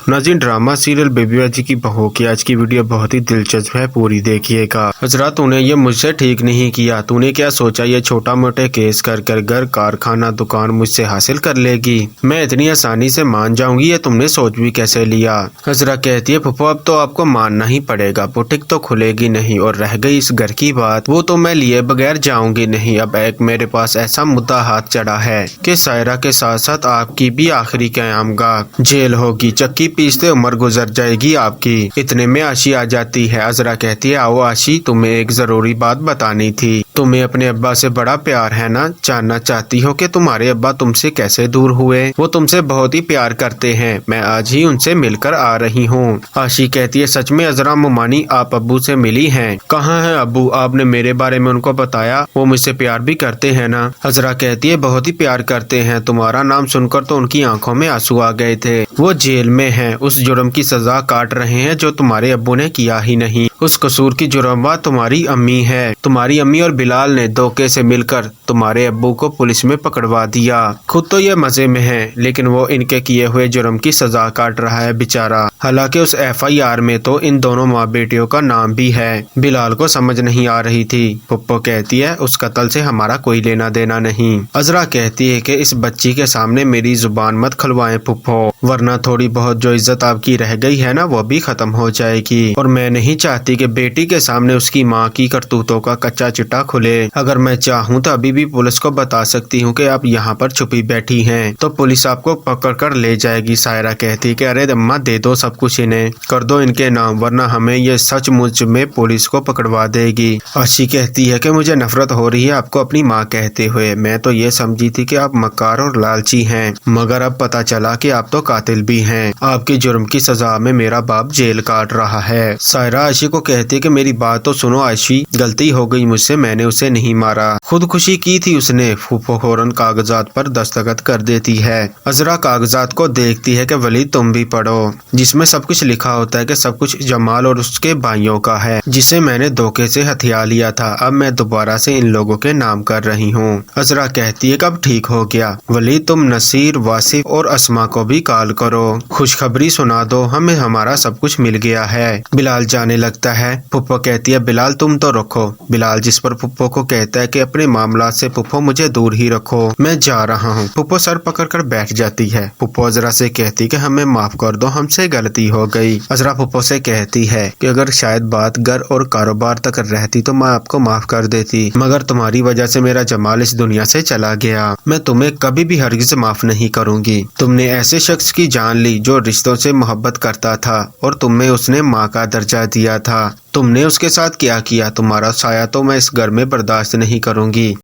नाज़रीन, drama serial baby बाजी की बहू की आज की वीडियो बहुत ही दिलचस्प है, पूरी देखिएगा। हजरा, तूने ये मुझसे ठीक नहीं किया। तूने क्या सोचा ये छोटा मोटे केस कर कर घर कारखाना दुकान मुझसे हासिल कर लेगी? मैं इतनी आसानी से मान जाऊंगी ये तुमने सोच भी कैसे लिया? हजरा कहती है, फुफो अब तो आपको मानना ही पड़ेगा, बुटीक तो खुलेगी नहीं। और रह गई इस घर की बात, वो तो मैं लिए बगैर जाऊंगी नहीं। अब एक मेरे पास ऐसा मुद्दा हाथ चढ़ा है कि सायरा के साथ साथ आपकी भी आखिरी क़यामगाह जेल होगी। चक्की पीसते उम्र गुजर जाएगी आपकी। इतने में आशी आ जाती है। अजरा कहती है, आओ आशी, तुम्हें एक जरूरी बात बतानी थी। तुम्हें अपने अब्बा से बड़ा प्यार है ना? जानना चाहती हो कि तुम्हारे अब्बा तुमसे कैसे दूर हुए? वो तुमसे बहुत ही प्यार करते हैं। मैं आज ही उनसे मिलकर आ रही हूँ। आशी कहती है, सच में अजरा मुमानी, आप अब्बू से मिली हैं? कहाँ है अब्बू? आपने मेरे बारे में उनको बताया? वो मुझसे प्यार भी करते हैं ना? अजरा कहती है, बहुत ही प्यार करते हैं। तुम्हारा नाम सुनकर तो उनकी आंखों में आंसू आ गए थे। वो जेल में हैं, उस जुर्म की सजा काट रहे हैं जो तुम्हारे अब्बू ने किया ही नहीं। उस कसूर की जुर्मवा तुम्हारी अम्मी है। तुम्हारी अम्मी और बिलाल ने धोखे से मिलकर तुम्हारे अब्बू को पुलिस में पकड़वा दिया। खुद तो ये मजे में है, लेकिन वो इनके किए हुए जुर्म की सजा काट रहा है बेचारा। हालांकि उस FIR में तो इन दोनों माँ बेटियों का नाम भी है। बिलाल को समझ नहीं आ रही थी। पुप्पो कहती है, उस कत्ल से हमारा कोई लेना देना नहीं। अजरा कहती है कि इस बच्ची के सामने मेरी जुबान मत खुलवाएं पुप्पो, वरना थोड़ी बहुत जो इज्जत आपकी रह गई है ना, वो भी खत्म हो जाएगी। और मैं नहीं चाहती कि बेटी के सामने उसकी माँ की करतूतों का कच्चा चिट्टा खुले। अगर मैं चाहूँ तो अभी भी पुलिस को बता सकती हूँ कि आप यहाँ पर छुपी बैठी हैं, तो पुलिस आपको पकड़ कर ले जाएगी। सायरा कहती है कि अरे अम्मा, दे दो सब कुछ, इन्हें कर दो इनके नाम, वरना हमें ये सचमुच में पुलिस को पकड़वा देगी। आशी कहती है कि मुझे नफरत हो रही है आपको अपनी माँ कहते हुए। मैं तो ये समझी थी कि आप मक्कार और लालची हैं, मगर अब पता चला कि आप तो कातिल भी हैं। आपके जुर्म की सजा में मेरा बाप जेल काट रहा है। सायरा आशी को कहती है कि मेरी बात तो सुनो आशी, गलती हो गई मुझसे, मैंने उसे नहीं मारा, खुदकुशी की थी उसने। फूफो फौरन कागजात पर दस्तखत कर देती है। अजरा कागजात को देखती है कि वलीद तुम भी पढ़ो, जिसमें सब कुछ लिखा होता है कि सब कुछ जमाल और उसके भाइयों का है, जिसे मैंने धोखे से हथिया लिया था। अब मैं दोबारा से इन लोगों के नाम कर रही हूँ। अजरा कहती है, कब ठीक हो गया वलीद, तुम नसीर, वासिफ और अस्मा को भी कॉल करो, खुशखबरी सुना दो, हमें हमारा सब कुछ मिल गया है। बिलाल जाने लगता है। पुप्पो कहती है, बिलाल तुम तो रखो। बिलाल जिस पर पुप्पो को कहता है कि अपने मामला से पुप्पो मुझे दूर ही रखो, मैं जा रहा हूँ। पुप्पो सर पकड़कर बैठ जाती है। पुप्पो अजरा से कहती कि हमें माफ कर दो, हमसे गलती हो गई। अजरा पुप्पो से कहती है कि अगर शायद बात घर और कारोबार तक रहती तो मैं आपको माफ कर देती, मगर तुम्हारी वजह से मेरा जमाल इस दुनिया से चला गया। मैं तुम्हें कभी भी हरगिज माफ नहीं करूंगी। तुमने ऐसे शख्स की जान ली जो रिश्तों से मोहब्बत करता था, और तुम्हें उसने माँ का दर्जा दिया था। तुमने उसके साथ क्या किया? तुम्हारा साया तो मैं इस घर में बर्दाश्त नहीं करूंगी।